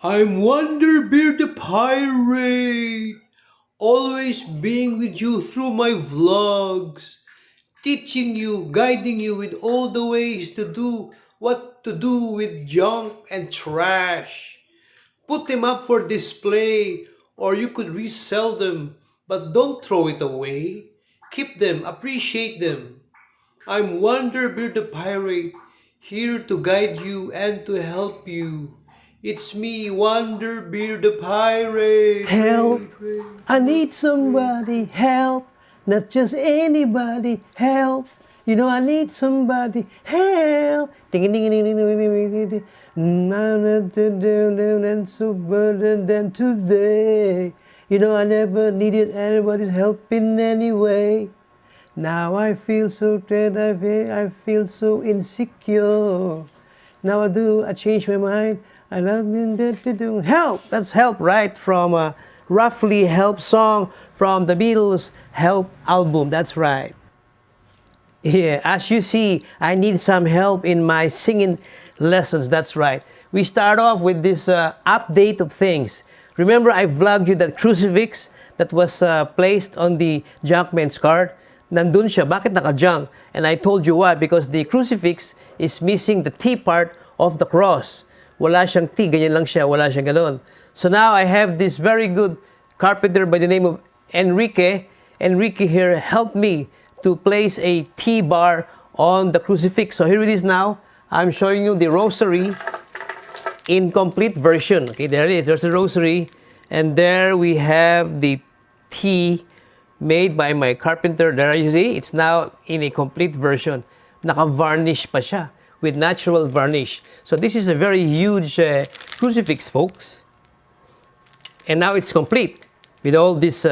I'm Wonderbeard the Pirate, always being with you through my vlogs, teaching you, guiding you with all the ways to do what to do with junk and trash. Put them up for display, or you could resell them, but don't throw it away. Keep them, appreciate them. I'm Wonderbeard the Pirate, here to guide you and to help you. It's me, Wonderbeard the Pirate. Help! I need somebody, help! Not just anybody, help! You know I need somebody, help! Ding ding ding ding ding ding ding. I'm not down and so burdened than today. You know I never needed anybody's help in any way. Now I feel so dead, I feel so insecure. Now I change my mind. I love to do help. That's help, right? From a roughly help song from the Beatles' Help album. That's right. Yeah, as you see, I need some help in my singing lessons. That's right. We start off with this update of things. Remember, I vlogged you that crucifix that was placed on the junkman's cart. Nandun siya. Bakit naka-junk? And I told you why. Because the crucifix is missing the T part of the cross. Wala siyang T. Ganyan lang siya. Wala siyang ganon. So now I have this very good carpenter by the name of Enrique. Enrique here helped me to place a T bar on the crucifix. So here it is now. I'm showing you the rosary in complete version. Okay, there it is. There's the rosary. And there we have the T made by my carpenter. There you see, it's now in a complete version. Naka-varnish pa siya with natural varnish. So this is a very huge crucifix, folks. And now it's complete with all this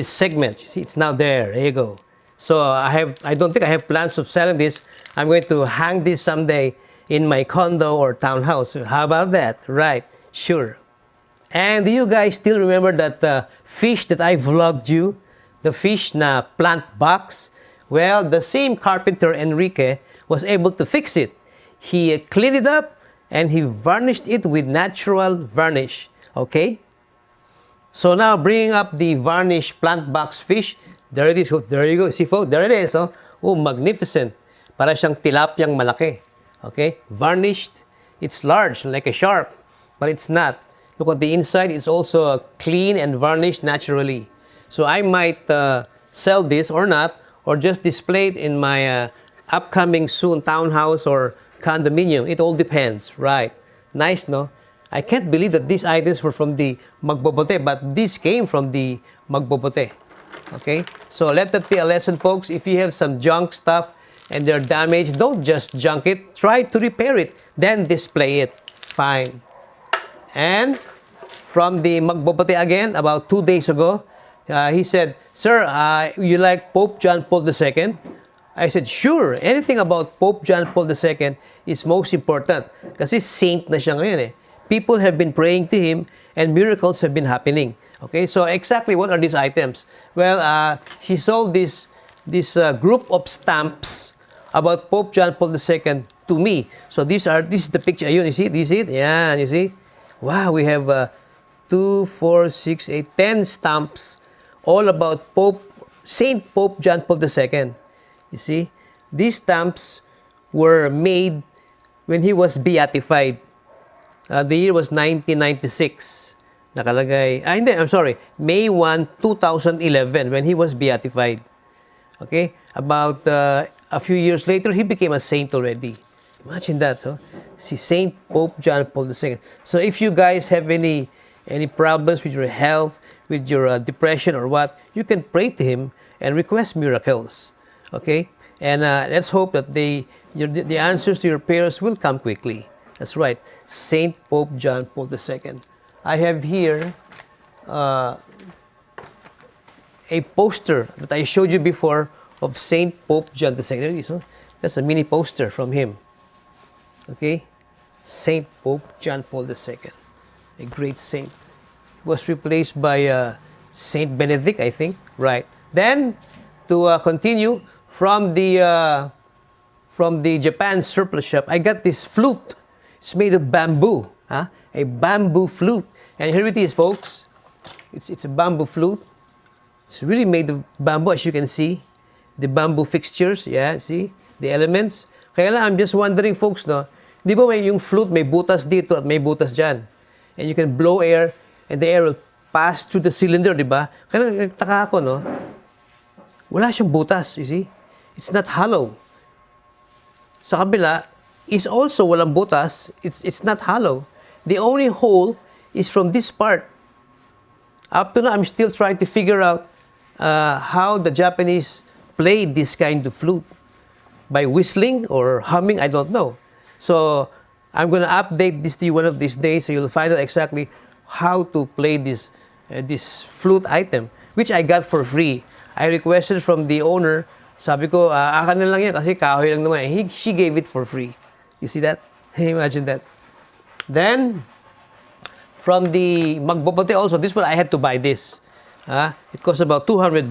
segments. You see, it's now there. There you go. So I don't think I have plans of selling this. I'm going to hang this someday in my condo or townhouse. How about that? Right, sure. And do you guys still remember that fish that I vlogged you? The fish na plant box? Well, the same carpenter, Enrique, was able to fix it. He cleaned it up and he varnished it with natural varnish. Okay? So now bringing up the varnish plant box fish. There it is. There you go. See, folks? There it is. Oh, oh, magnificent. Para siyang tilapyang malaki. Okay? Varnished. It's large, like a shark. But it's not. Look at the inside. It's also clean and varnished naturally. So I might sell this or not, or just display it in my upcoming soon townhouse or condominium. It all depends, right? Nice, no? I can't believe that these items were from the Magbobote, but this came from the Magbobote. Okay? So let that be a lesson, folks. If you have some junk stuff and they're damaged, don't just junk it. Try to repair it, then display it. Fine. And from the Magbobote again, about 2 days ago, he said, "Sir, you like Pope John Paul II?" I said, "Sure. Anything about Pope John Paul II is most important." Kasi saint na siya ngayon eh. People have been praying to him and miracles have been happening. Okay, so exactly what are these items? Well, she sold this group of stamps about Pope John Paul II to me. So this is the picture. You see? Do you see it? Yeah, you see? Wow, we have 2, 4, 6, 8, 10 stamps all about Saint Pope John Paul II. You see, these stamps were made when he was beatified. The year was 1996. Nakalagay, hindi, I'm sorry, May 1, 2011, when he was beatified. Okay, about a few years later, he became a saint already. Imagine that, so see, Saint Pope John Paul II. So if you guys have any problems with your health, with your depression or what, you can pray to him and request miracles. Okay, and let's hope that the answers to your prayers will come quickly. That's right, Saint Pope John Paul II. I have here a poster that I showed you before of Saint Pope John II. There it is. Huh? That's a mini poster from him. Okay, Saint Pope John Paul II, a great saint. Was replaced by Saint Benedict, I think. Right. Then to continue from the Japan surplus shop, I got this flute. It's made of bamboo, huh? A bamboo flute. And here it is, folks. It's a bamboo flute. It's really made of bamboo, as you can see. The bamboo fixtures, yeah, see? The elements. Kaya lang, I'm just wondering, folks, no? Di ba may yung flute, may butas dito at may butas dyan. And you can blow air, and the air will pass through the cylinder, di ba? Kaya nagtaka ako, no? Wala siyang butas, you see? It's not hollow. Sa kabila, is also walang butas. It's not hollow. The only hole is from this part. Up to now, I'm still trying to figure out how the Japanese played this kind of flute. By whistling or humming, I don't know. So, I'm going to update this to you one of these days, so you'll find out exactly how to play this flute item, which I got for free. I requested from the owner. Sabi ko, akin na lang yan kasi kahoy lang naman. She gave it for free. You see that? Imagine that. Then, from the magbobote also, this one I had to buy this. It cost about $200.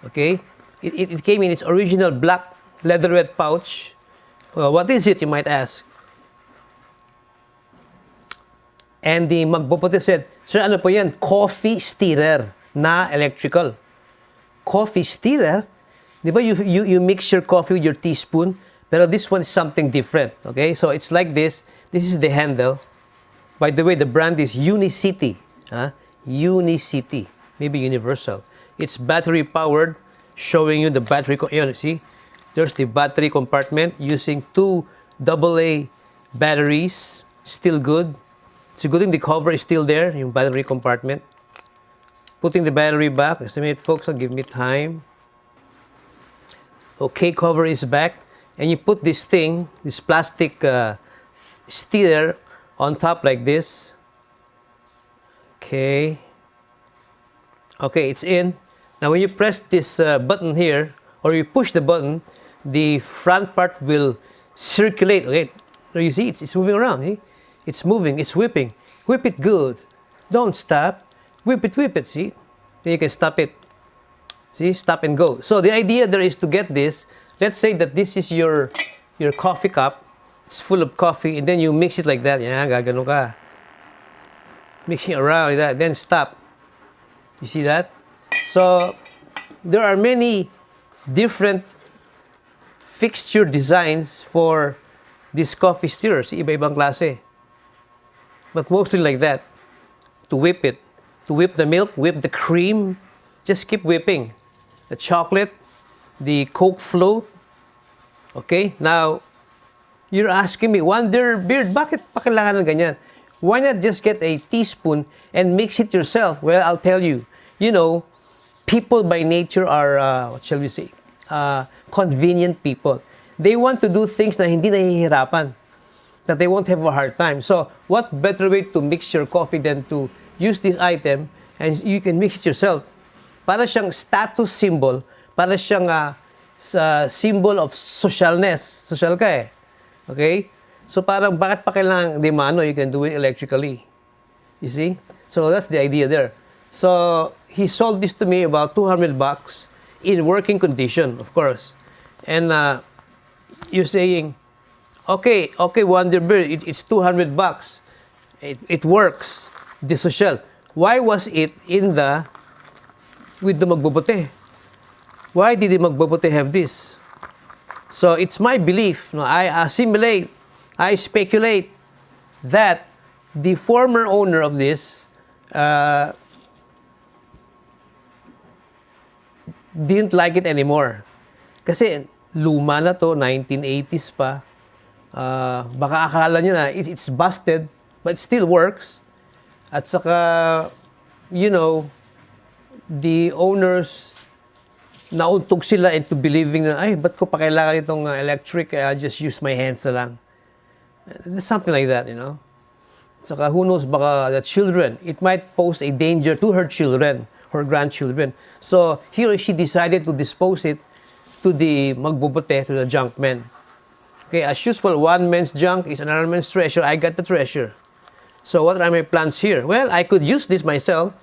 Okay? It came in its original black leatherette pouch. What is it, you might ask? And the magbobote said, sir, ano po yan? Coffee stirrer na electrical. Coffee stirrer? Di ba you mix your coffee with your teaspoon? Pero this one is something different. Okay? So it's like this. This is the handle. By the way, the brand is Unicity. Unicity. Maybe Universal. It's battery powered, showing you the battery. See? There's the battery compartment using 2 AA batteries. Still good. It's a good thing the cover is still there, yung battery compartment. Putting the battery back. Just a minute, folks. Give me time. Okay, cover is back. And you put this thing, this plastic stirrer on top like this. Okay. Okay, it's in. Now when you press this button here, or you push the button, the front part will circulate. Okay, so you see, it's moving around. See? It's moving, it's whipping. Whip it good. Don't stop. Whip it, see? Then you can stop it. See, stop and go. So the idea there is to get this. Let's say that this is your coffee cup. It's full of coffee, and then you mix it like that. Yeah, gagano ka. Mixing around like that, then stop. You see that? So there are many different fixture designs for this coffee stirrers. Iba-ibang klase. But mostly like that. To whip it. To whip the milk, whip the cream. Just keep whipping. The chocolate, the Coke float. Okay? Now, you're asking me, Wonderbeard, bakit pa kailangan ng ganyan? Why not just get a teaspoon and mix it yourself? Well, I'll tell you. You know, people by nature are, what shall we say, convenient people. They want to do things na hindi nahihirapan, that they won't have a hard time. So, what better way to mix your coffee than to use this item and you can mix it yourself? Para siyang status symbol, para siyang symbol of socialness. Social ka eh. Okay? So, parang bakit pa kailangan di mano? You can do it electrically. You see? So, that's the idea there. So, he sold this to me about $200 in working condition, of course. And you're saying, okay, Wonderbeard, it's $200. It works. The social. Why was it with the magbobote? Why did the magbobote have this? So it's my belief, no, I assimilate, I speculate that the former owner of this didn't like it anymore. Kasi luma na to, 1980s pa. Baka akala nyo na it's busted, but it still works. At saka, you know, the owners, nauntog sila into believing na, ay, ba't ko pa kailangan itong electric? I'll just use my hands na lang. There's something like that, you know. Saka, who knows, baka the children, it might pose a danger to her children, her grandchildren. So, he or she decided to dispose it to the magbobote, to the junk men. Okay, as usual, one man's junk is another man's treasure. I got the treasure. So, what are my plans here? Well, I could use this myself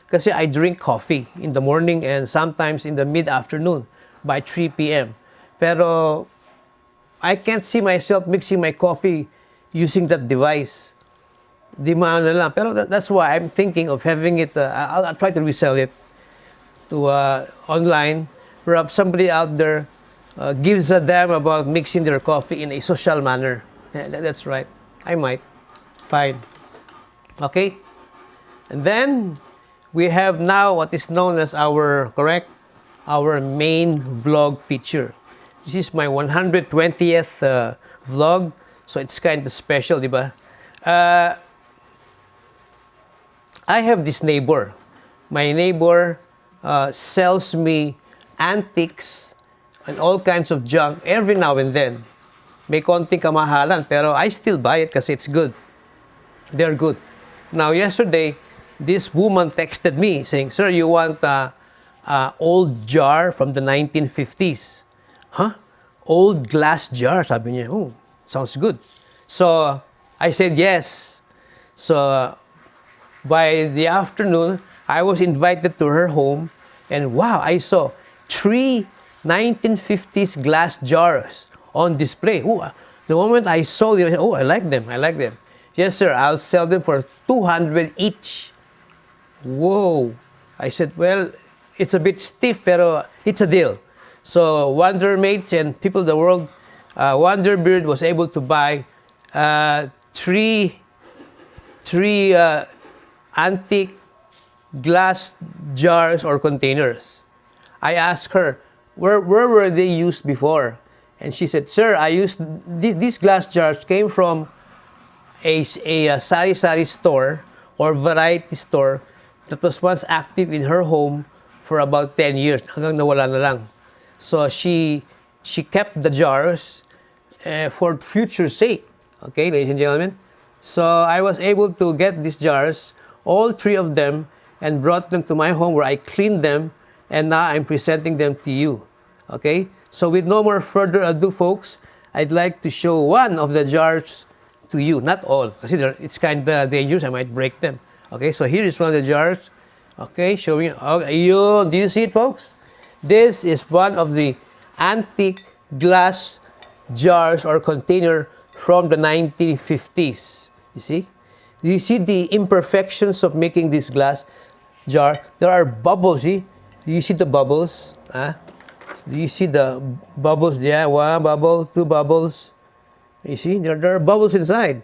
kasi I drink coffee in the morning and sometimes in the mid-afternoon by 3 p.m. Pero, I can't see myself mixing my coffee using that device. Di maano lang. Pero that's why I'm thinking of having it, I'll try to resell it to online. Perhaps somebody out there gives a damn about mixing their coffee in a social manner. Yeah, that's right. I might. Fine. Okay? And then, we have now what is known as our, correct? Our main vlog feature. This is my 120th vlog. So, it's kind of special, di ba? I have this neighbor. My neighbor sells me antiques and all kinds of junk every now and then. May konting kamahalan, pero I still buy it kasi it's good. They're good. Now, yesterday, this woman texted me saying, "Sir, you want a old jar from the 1950s?" Huh? Old glass jar, sabi niya. Oh, sounds good. So, I said yes. So, by the afternoon, I was invited to her home, and wow, I saw 3 1950s glass jars on display. Ooh, the moment I saw them, I said, oh, I like them. I like them. Yes, sir, I'll sell them for 200 each. Whoa. I said, well, it's a bit stiff, pero it's a deal. So, Wonder Mates and people of the world, Wonderbeard was able to buy three antique glass jars or containers. I asked her, where were they used before? And she said, sir, I used, these glass jars came from a sari-sari store or variety store that was once active in her home for about 10 years. Hanggang nawala na lang. So she kept the jars for future sake. Okay, ladies and gentlemen. So I was able to get these jars, all 3 of them, and brought them to my home where I cleaned them, and now I'm presenting them to you. Okay? So with no more further ado, folks, I'd like to show one of the jars to you. Not all, because it's kind of dangerous. I might break them. Okay, so here is one of the jars. Okay, showing. Oh, do you see it, folks? This is one of the antique glass jars or container from the 1950s. You see? Do you see the imperfections of making this glass jar? There are bubbles, see? Do you see the bubbles? Huh? Do you see the bubbles there? 1 bubble, 2 bubbles. You see? There are bubbles inside.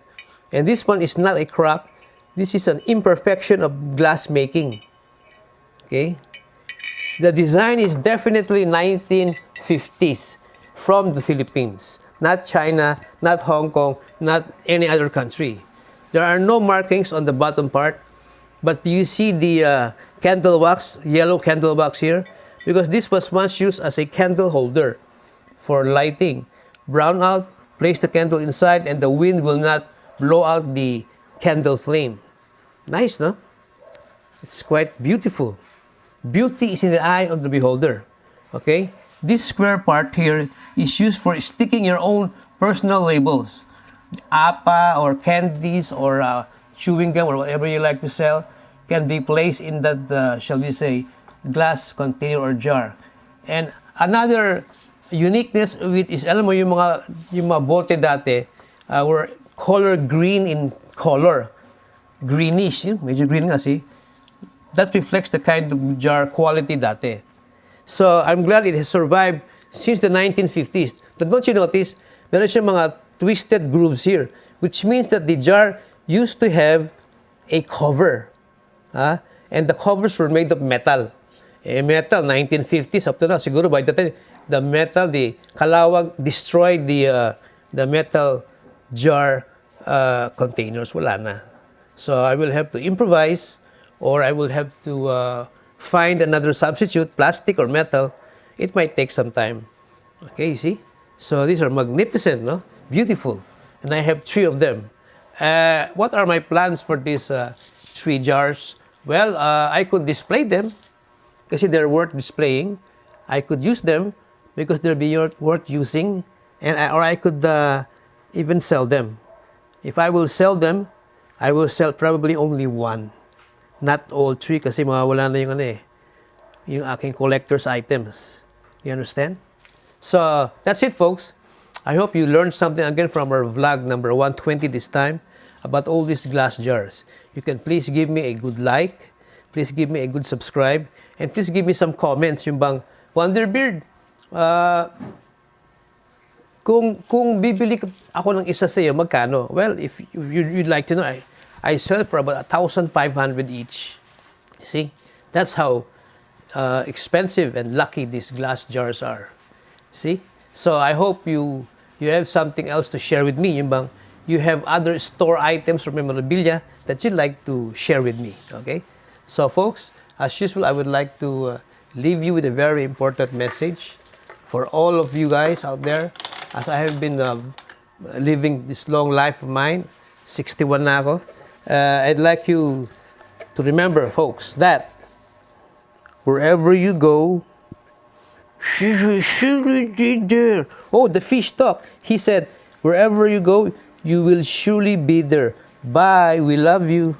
And this one is not a crack. This is an imperfection of glass making. Okay? The design is definitely 1950s from the Philippines. Not China, not Hong Kong, not any other country. There are no markings on the bottom part. But do you see the candle wax, yellow candle wax here? Because this was once used as a candle holder for lighting. Brown out, place the candle inside, and the wind will not blow out the candle flame. Nice, no? It's quite beautiful. Beauty is in the eye of the beholder. Okay? This square part here is used for sticking your own personal labels. Apa or candies or chewing gum or whatever you like to sell can be placed in that, shall we say, glass container or jar. And another uniqueness of it is, alam mo, yung mga bote dati were color green in color. Greenish, medyo green nga, see? That reflects the kind of jar quality dati. So, I'm glad it has survived since the 1950s. But don't you notice, meron siya mga twisted grooves here, which means that the jar used to have a cover. And the covers were made of metal. Metal, 1950s, up to now, siguro by the time, the metal, the kalawag destroyed the metal jar containers. Wala na. So, I will have to improvise, or I will have to find another substitute, plastic or metal. It might take some time. Okay, you see? So, these are magnificent, no? Beautiful. And I have 3 of them. What are my plans for these 3 jars? Well, I could display them kasi they're worth displaying. I could use them because they'll be worth using. Or I could even sell them. If I will sell them, I will sell probably only 1. Not all 3 kasi mawawala na yung aking collector's items. You understand? So, that's it, folks. I hope you learned something again from our vlog number 120 this time about all these glass jars. You can please give me a good like, please give me a good subscribe, and please give me some comments. Yung bang, Wonderbeard, kung bibili ako ng isa sa iyo, magkano? Well, if you'd like to know, I sell for about 1,500 each. See? That's how expensive and lucky these glass jars are. See? So I hope you have something else to share with me. Yung bang, you have other store items or memorabilia that you'd like to share with me. Okay? So folks, as usual, I would like to leave you with a very important message for all of you guys out there. As I have been living this long life of mine, 61 na ako, I'd like you to remember, folks, that wherever you go, there. Oh, the fish talk. He said, wherever you go, you will surely be there. Bye. We love you.